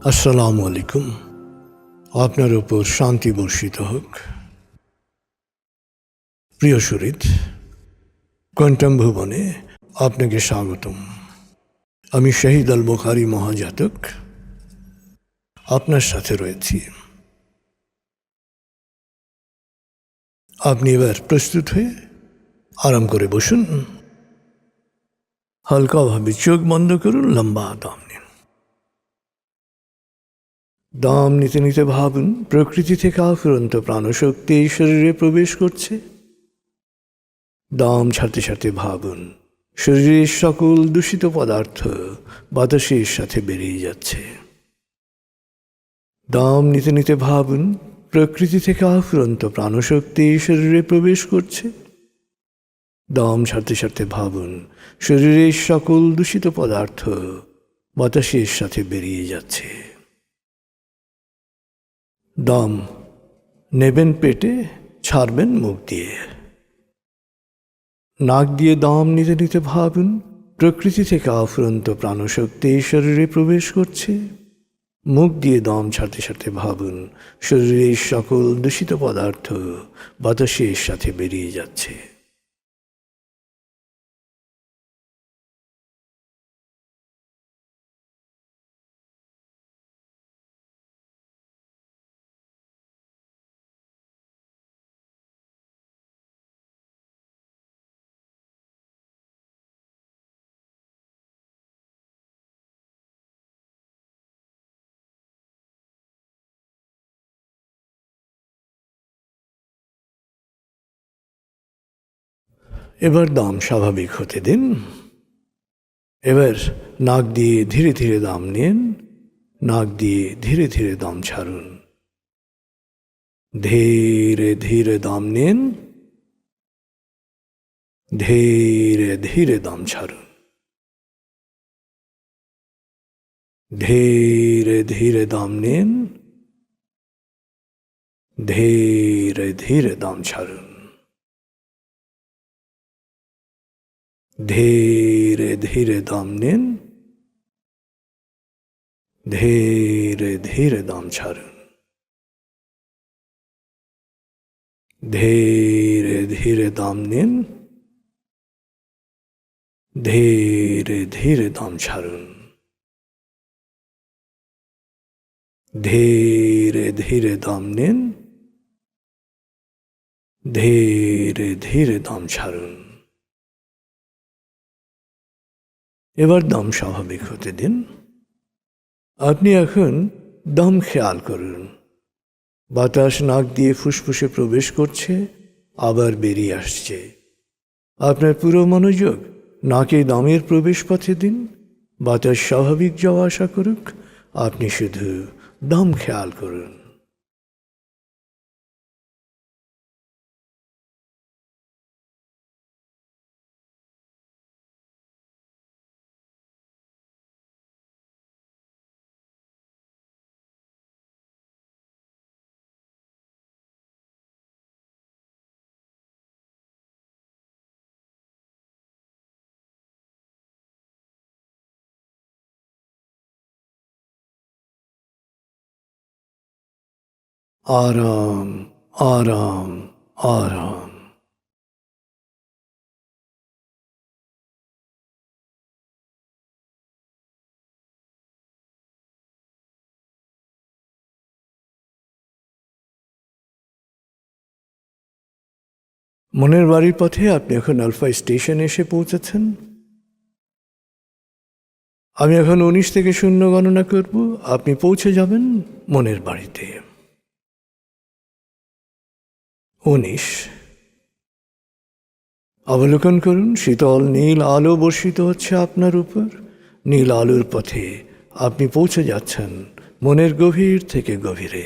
আসসালামু আলাইকুম। আপনার উপর শান্তি বর্ষিত হোক। প্রিয় সুরিত, কোয়ান্টাম ভুবনে আপনাকে স্বাগতম। আমি শহীদ আল বুখারী মহাজাতক আপনার সাথে রয়েছি। আপনি এবার প্রস্তুত হয়ে আরাম করে বসুন। হালকাভাবে চোখ বন্ধ করুন, লম্বা দম নিন। দম নিতে নিতে ভাবুন, প্রকৃতি থেকে অফুরন্ত প্রাণশক্তি এই শরীরে প্রবেশ করছে। দম ছাড়তে ছাড়তে ভাবুন, শরীরের সকল দূষিত পদার্থ বাতাসের সাথে বেরিয়ে যাচ্ছে। দম নিতে নিতে ভাবুন, প্রকৃতি থেকে অফুরন্ত প্রাণশক্তি এই শরীরে প্রবেশ করছে। দম ছাড়তে ছাড়তে ভাবুন, শরীরের সকল দূষিত পদার্থ বাতাসের সাথে বেরিয়ে যাচ্ছে। দম নেবেন পেটে, ছাড়বেন মুখ দিয়ে। নাক দিয়ে দম নিতে নিতে ভাবুন, প্রকৃতি থেকে অফুরন্ত প্রাণশক্তি এই শরীরে প্রবেশ করছে। মুখ দিয়ে দম ছাড়তে ছাড়তে ভাবুন, শরীরের সকল দূষিত পদার্থ বাতাসের সাথে বেরিয়ে যাচ্ছে। এবার দম স্বাভাবিক হতে দিন। এবার নাক দিয়ে ধীরে ধীরে দম নিন, নাক দিয়ে ধীরে ধীরে দম ছাড়ুন। ধীরে ধীরে দম নিন, ধীরে ধীরে দম ছাড়ুন। ধীরে ধীরে দম নিন, ধীরে ধীরে দম ছাড়ুন। ধীরে ধীরে দম নিন, ধীরে ধীরে দম ছাড়ুন। ধীরে ধীরে দম নিন, ধীরে ধীরে দম ছাড়ুন। ধীরে ধীরে দম নিন, ধীরে ধীরে দম ছাড়ুন। এবার দম স্বাভাবিক হতে দিন। আপনি এখন দম খেয়াল করুন। বাতাস নাক দিয়ে ফুসফুসে প্রবেশ করছে, আবার বেরিয়ে আসছে। আপনার পুরো মনোযোগ নাকে দমের প্রবেশ পথে দিন। বাতাস স্বাভাবিক যাওয়া আসা করুক, আপনি শুধু দম খেয়াল করুন। আরাম, আরাম, আরাম। মনের বাড়ির পথে আপনি এখন আলফা স্টেশনে এসে পৌঁছেছেন। আমি এখন 19 থেকে 0 গণনা করব, আপনি পৌঁছে যাবেন মনের বাড়িতে। 19। অবলোকন করুন, শীতল নীল আলো বর্ষিত হচ্ছে আপনার উপর। নীল আলোর পথে আপনি পৌঁছে যাচ্ছেন মনের গভীর থেকে গভীরে।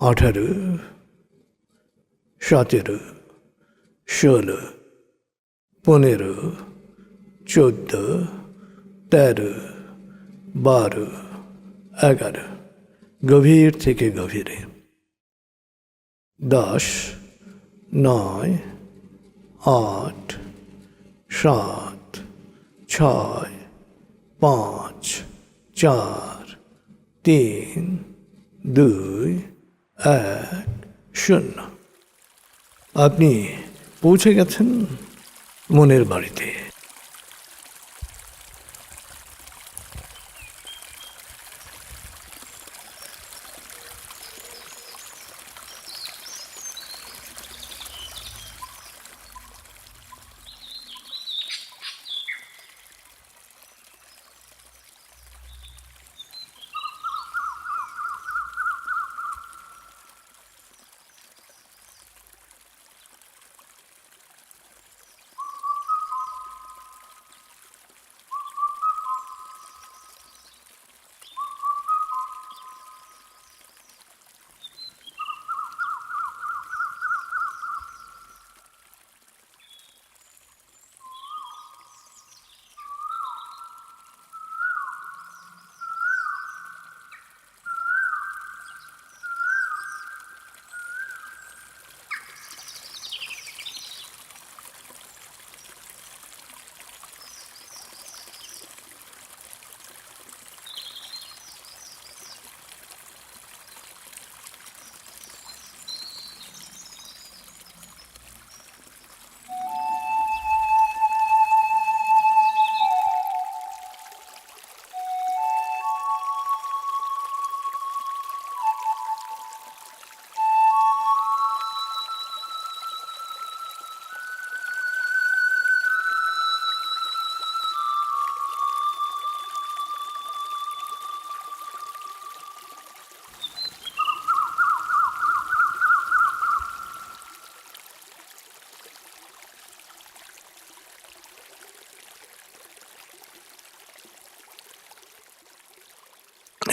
18, 17, 16, 15, 14, 13, 12, 11, গভীর থেকে গভীরে। 10, 9, 8, 7, 6, 5, 4, 3, 2, 1, 0। আপনি পৌঁছে গেছেন মনের বাড়িতে।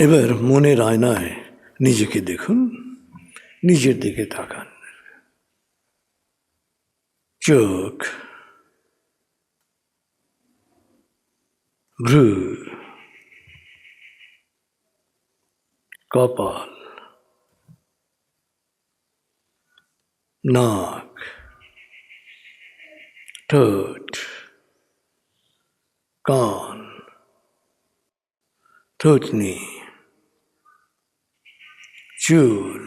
এবার মনের আয়নায় নিজেকে দেখুন, নিজের দিকে তাকান। চোখ, ভ্রু, কপাল, নাক, ঠোঁট, কান, থুতনি, চুল,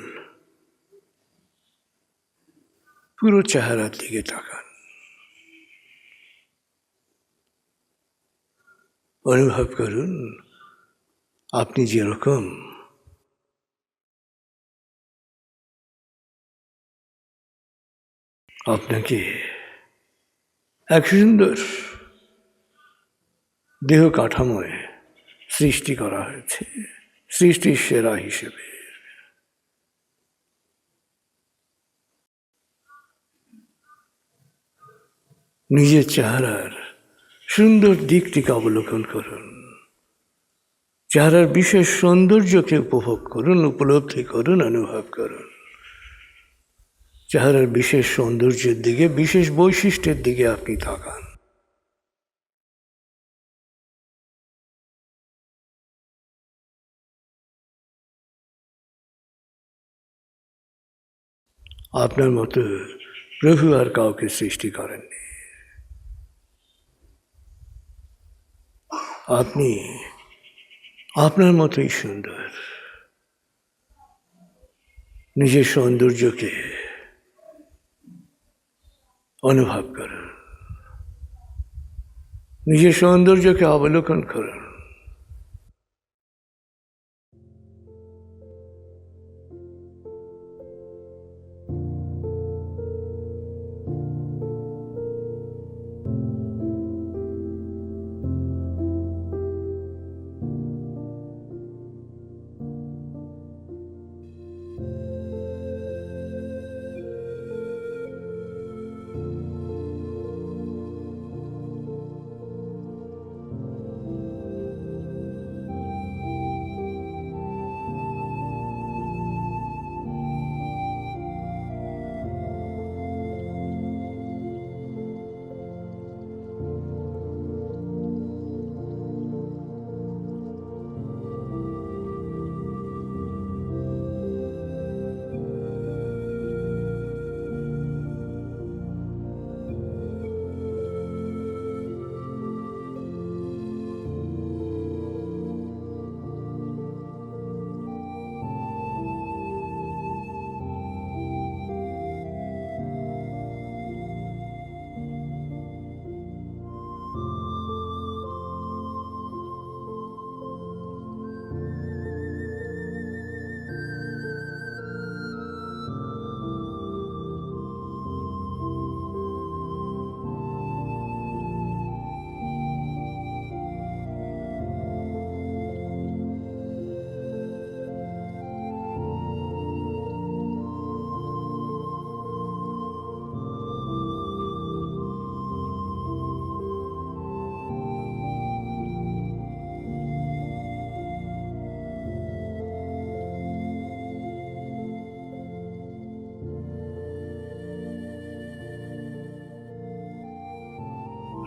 পুরো চেহারার দিকে তাকান। অনুভব করুন আপনি যেরকম আপনাকে এক সুন্দর দেহ কাঠামোয় সৃষ্টি করা হয়েছে, সৃষ্টির সেরা হিসেবে। নিজের চেহারার সুন্দর দিকটিকে অবলোকন করুন, চেহারার বিশেষ সৌন্দর্যকে উপভোগ করুন, উপলব্ধি করুন, অনুভব করুন। চেহারার বিশেষ সৌন্দর্যের দিকে, বিশেষ বৈশিষ্ট্যের দিকে আপনি তাকান। আপনার মতো প্রভু আর কাউকে সৃষ্টি করেননি। আপনি আপনার মতোই সুন্দর। নিজের সৌন্দর্যকে অনুভব করুন, নিজের সৌন্দর্যকে অবলোকন করুন।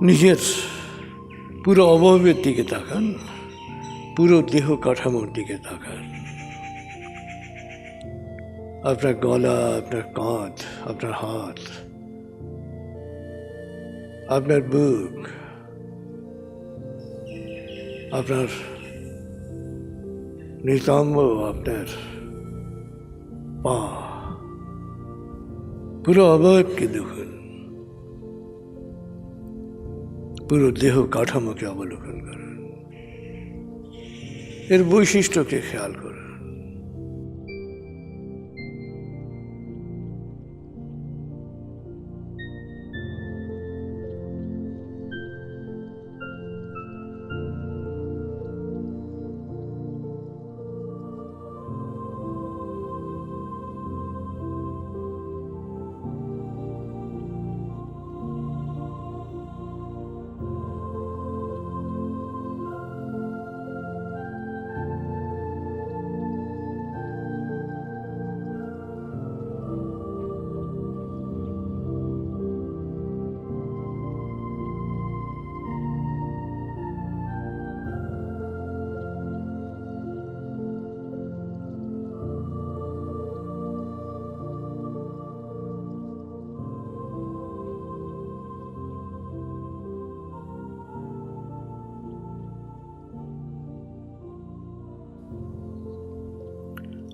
নিজের পুরো অবয়বের দিকে তাকান, পুরো দেহ কাঠামোর দিকে তাকান। আপনার গলা, আপনার কাঁধ, আপনার হাত, আপনার বুক, আপনার নিতম্ব, আপনার পা, পুরো অবয়বকে দেখুন, পুরো দেহ কাঠামোকে অবলোকন করুন, এর বৈশিষ্ট্যকে খেয়াল করুন।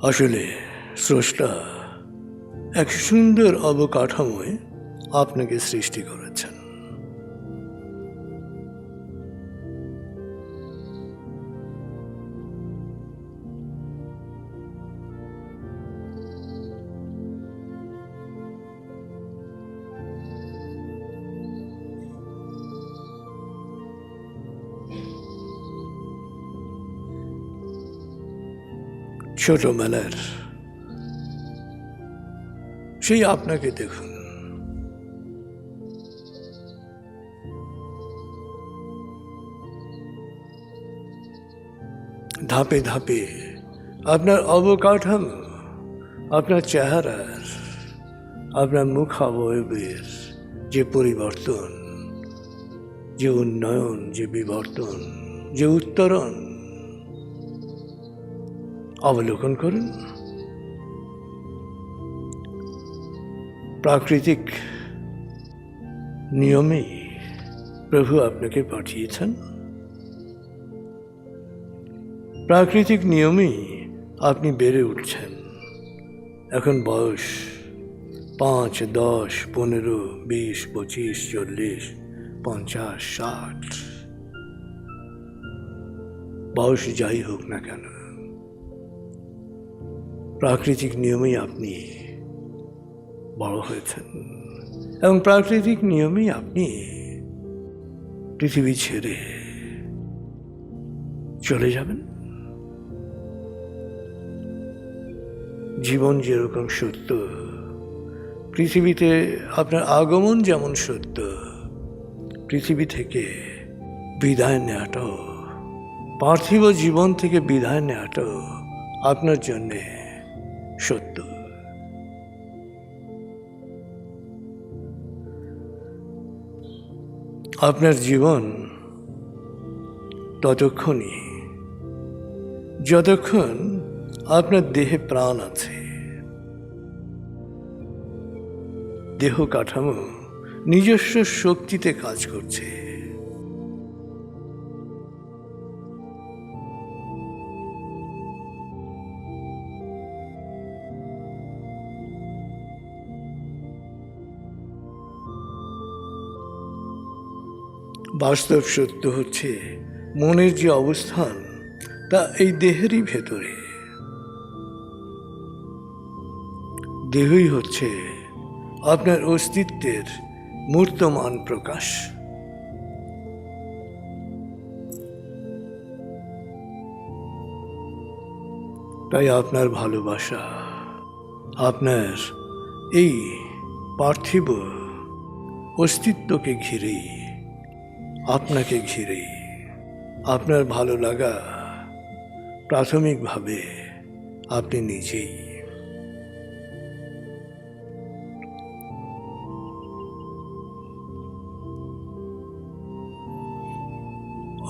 আসলে স্রষ্টা এক সুন্দর অবকাঠামোয় আপনাকে সৃষ্টি করেছেন। ছোটবেলার সেই আপনাকে দেখুন, ধাপে ধাপে আপনার অবকাঠামো, আপনার চেহারার, আপনার মুখাবয়বের যে পরিবর্তন, যে উন্নয়ন, যে বিবর্তন, যে উত্তরণ অবলোকন করুন। প্রাকৃতিক নিয়মেই প্রভু আপনাকে পাঠিয়েছেন, প্রাকৃতিক নিয়মেই আপনি বেড়ে উঠছেন। এখন বয়স 5, 10, 15, 20, 25, 40, 50, 60, বয়স যাই হোক না কেন, প্রাকৃতিক নিয়মেই আপনি বড় হয়েছেন এবং প্রাকৃতিক নিয়মেই আপনি পৃথিবী ছেড়ে চলে যাবেন। জীবন যেরকম সত্য, পৃথিবীতে আপনার আগমন যেমন সত্য, পৃথিবী থেকে বিদায় নেওয়াটাও, পার্থিব জীবন থেকে বিদায় নেওয়াটাও আপনার জন্যে সত্য। আপনার জীবন ততক্ষণই যতক্ষণ আপনার দেহে প্রাণ আছে, দেহ কাঠামো নিজস্ব শক্তিতে কাজ করছে। বাস্তব সত্য হচ্ছে মনের যে অবস্থান তা এই দেহেরই ভেতরে। দেহই হচ্ছে আপনার অস্তিত্বের মূর্তমান প্রকাশ। তাই আপনার ভালোবাসা আপনার এই পার্থিব অস্তিত্বকে ঘিরেই, আপনাকে ঘিরেই। আপনার ভালো লাগা প্রাথমিকভাবে আপনি নিজেই।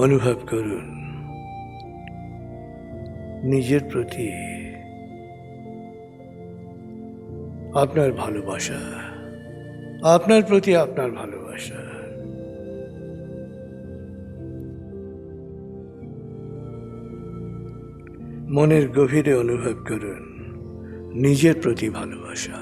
অনুভব করুন নিজের প্রতি আপনার ভালোবাসা, আপনার প্রতি আপনার ভালোবাসা। মনের গভীরে অনুভব করুন নিজের প্রতি ভালোবাসা।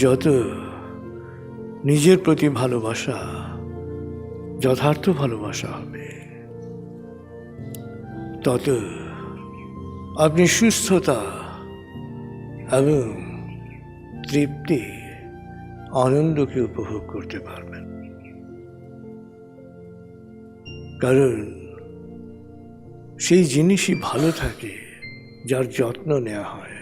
যত নিজের প্রতি ভালোবাসা যথার্থ ভালোবাসা হবে, তত আপনি সুস্থতা এবং তৃপ্তি, আনন্দকে উপভোগ করতে পারবেন। কারণ সেই জিনিসই ভালো থাকে যার যত্ন নেওয়া হয়।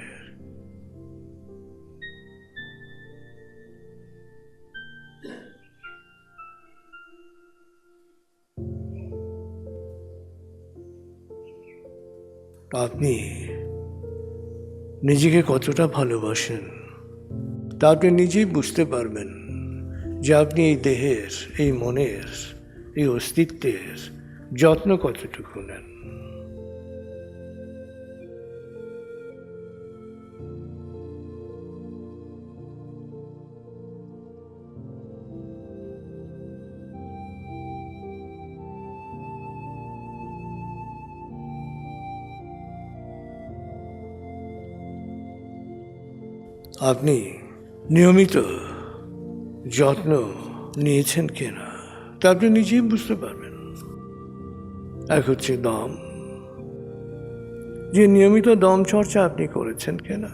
আপনি নিজেকে কতটা ভালোবাসেন তা আপনি নিজেই বুঝতে পারবেন যে আপনি এই দেহের, এই মনের, এই অস্তিত্বের যত্ন কতটুকু নেন। আপনি নিয়মিত যত্ন নিয়েছেন কিনা তা আপনি নিজেই বুঝতে পারবেন। এক হচ্ছে দম, যে নিয়মিত দম চর্চা আপনি করেছেন কিনা।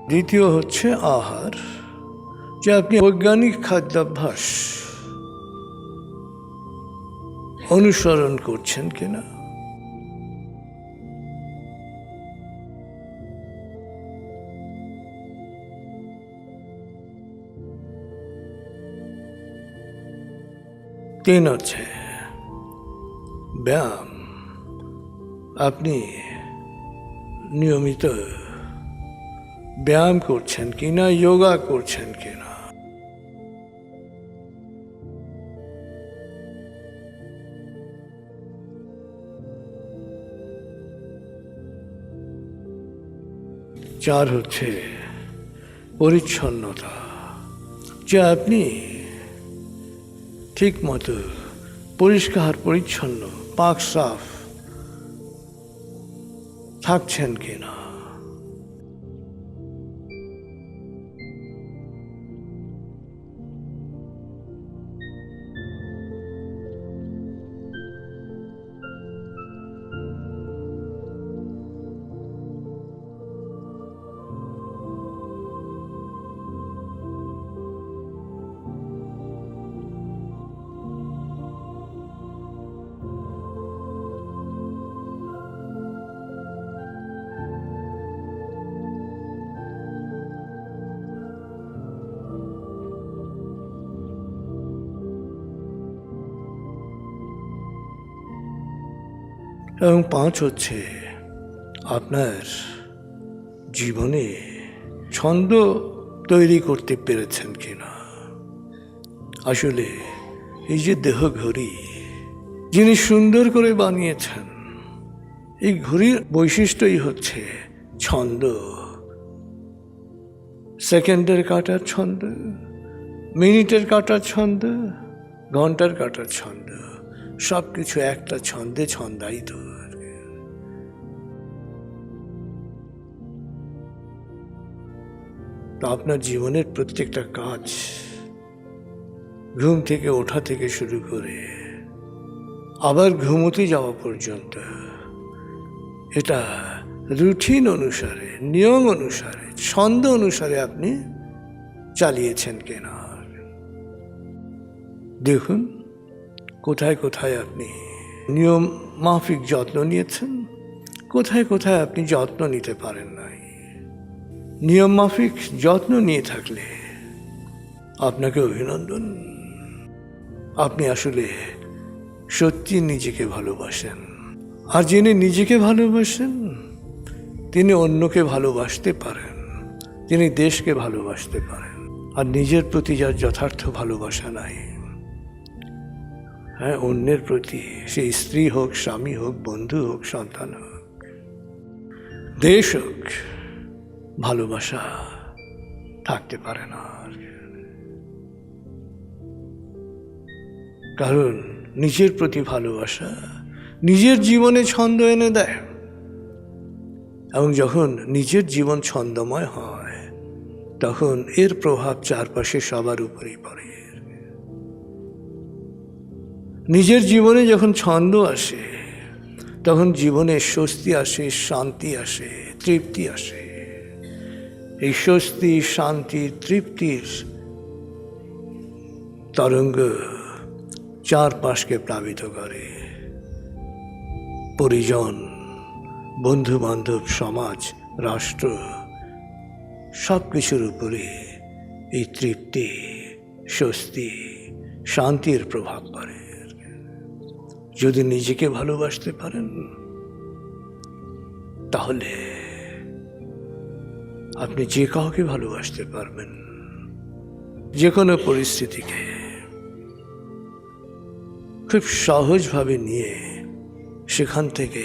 দ্বিতীয় হচ্ছে আহার, যে আপনি বৈজ্ঞানিক খাদ্যাভ্যাস অনুসরণ করছেন কিনা। তিন হচ্ছে ব্যায়াম, আপনি নিয়মিত ব্যায়াম করছেন কিনা, যোগা করছেন কিনা। চার হচ্ছে পরিচ্ছন্নতা, যে আপনি ঠিক মতো পরিষ্কার পরিচ্ছন্ন পাক সাফ থাকছেন কিনা। এবং পাঁচ হচ্ছে আপনার জীবনে ছন্দ তৈরি করতে পেরেছেন কিনা। আসলে এই যে দেহ ঘড়ি যিনি সুন্দর করে বানিয়েছেন, এই ঘড়ির বৈশিষ্ট্যই হচ্ছে ছন্দ। সেকেন্ডের কাটার ছন্দ, মিনিটের কাটার ছন্দ, ঘন্টার কাটার ছন্দ, সব কিছু একটা ছন্দে ছন্দায়িত। তো আপনার জীবনের প্রত্যেকটা কাজ, ঘুম থেকে ওঠা থেকে শুরু করে আবার ঘুমোতে যাওয়া পর্যন্ত, এটা রুটিন অনুসারে, নিয়ম অনুসারে, ছন্দ অনুসারে আপনি চালিয়েছেন কিনা। দেখুন কোথায় কোথায় আপনি নিয়ম মাফিক যত্ন নিয়েছেন, কোথায় কোথায় আপনি যত্ন নিতে পারেন নাই। নিয়ম মাফিক যত্ন নিয়ে থাকলে আপনাকে অভিনন্দন। আপনি আসলে সত্যি নিজেকে ভালোবাসেন। আর যিনি নিজেকে ভালোবাসেন তিনি অন্যকে ভালোবাসতে পারেন, তিনি দেশকে ভালোবাসতে পারেন। আর নিজের প্রতি যার যথার্থ ভালোবাসা নাই, হ্যাঁ, অন্যের প্রতি, সেই স্ত্রী হোক, স্বামী হোক, বন্ধু হোক, সন্তান হোক, দেশ হোক, ভালোবাসা থাকতে পারে না। কারণ নিজের প্রতি ভালোবাসা নিজের জীবনে ছন্দ এনে দেয়, এবং যখন নিজের জীবন ছন্দময় হয় তখন এর প্রভাব চারপাশে সবার উপরেই পড়ে। নিজের জীবনে যখন ছন্দ আসে তখন জীবনে স্বস্তি আসে, শান্তি আসে, তৃপ্তি আসে। এই স্বস্তি, শান্তি, তৃপ্তির তরঙ্গ চারপাশকে প্লাবিত করে। পরিজন, বন্ধু বান্ধব, সমাজ, রাষ্ট্র, সব কিছুর উপরে এই তৃপ্তি, স্বস্তি, শান্তির প্রভাব পড়ে। যদি নিজেকে ভালোবাসতে পারেন তাহলে আপনি যে কাউকে ভালোবাসতে পারবেন, যে কোনো পরিস্থিতিকে খুব সহজভাবে নিয়ে সেখান থেকে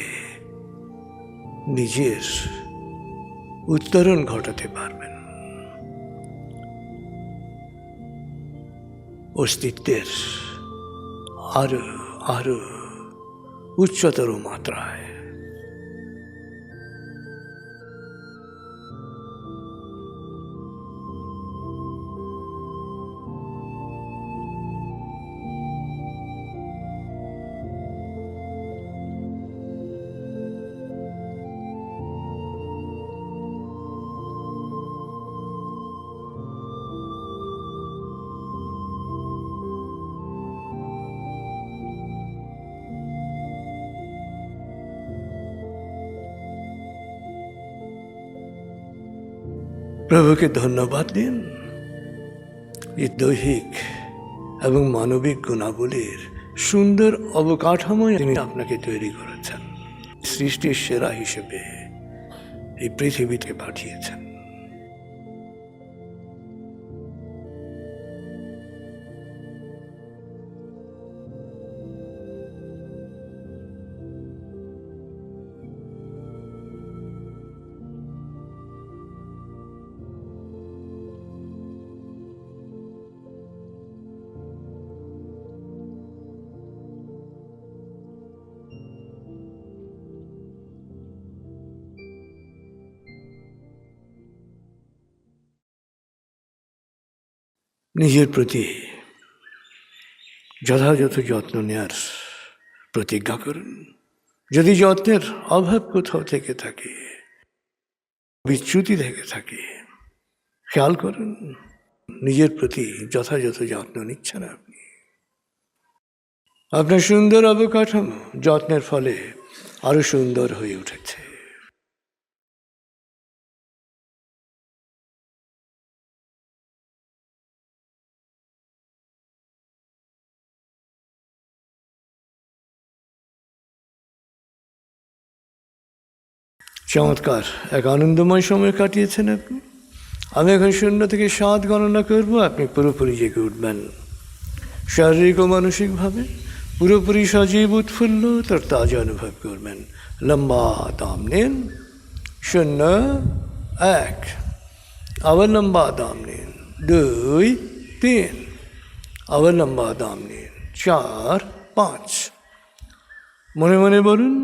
নিজের উত্তরণ ঘটাতে পারবেন। অস্তিত্বের আরো আরো উচ্চতর মাত্রায়। প্রভুকে ধন্যবাদ দিন, এই দৈহিক এবং মানবিক গুণাবলীর সুন্দর অবকাঠামোয় তিনি আপনাকে তৈরি করেছেন, সৃষ্টির সেরা হিসেবে এই পৃথিবীতে পাঠিয়েছেন। নিজের প্রতি যথাযথ যত্ন নেওয়ার প্রতিজ্ঞা করুন। যদি যত্নের অভাব কোথাও থেকে থাকে, বিচ্যুতি থেকে থাকে, খেয়াল করুন নিজের প্রতি যথাযথ যত্ন নিচ্ছেন আপনি। আপনার সুন্দর অবকাঠামো যত্নের ফলে আরো সুন্দর হয়ে উঠেছে। চমৎকার এক আনন্দময় সময় কাটিয়েছেন আপনি। আমি এখন 0 থেকে 7 গণনা করব, আপনি পুরোপুরি জেগে উঠবেন। শারীরিক ও মানসিকভাবে পুরোপুরি সজীব উৎফুল্ল তার তাজা অনুভব করবেন। লম্বা দাম নিন। 0, 1, আবার লম্বা দাম নিন। 2, 3, আবার লম্বা দাম নিন। 4, 5। মনে মনে বলুন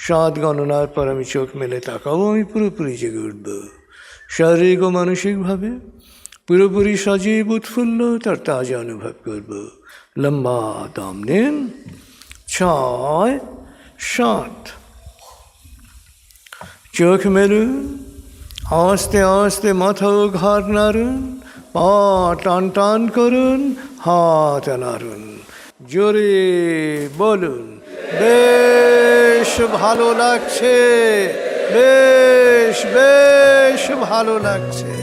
7 গণনার পর আমি চোখ মেলে তাকাবো, আমি পুরোপুরি জেগে উঠব। শারীরিক ও মানসিকভাবে পুরোপুরি সজীব উৎফুল্ল তার তাজা অনুভব করব। লম্বা দাম নিন। 6, 7। চোখ মেলুন, আস্তে আস্তে মাথা ও ঘাড় নাড়ুন, পা টান টান করুন, হাত নাড়ুন, জোরে বলুন বেশ ভালো লাগছে, বেশ বেশ ভালো লাগছে।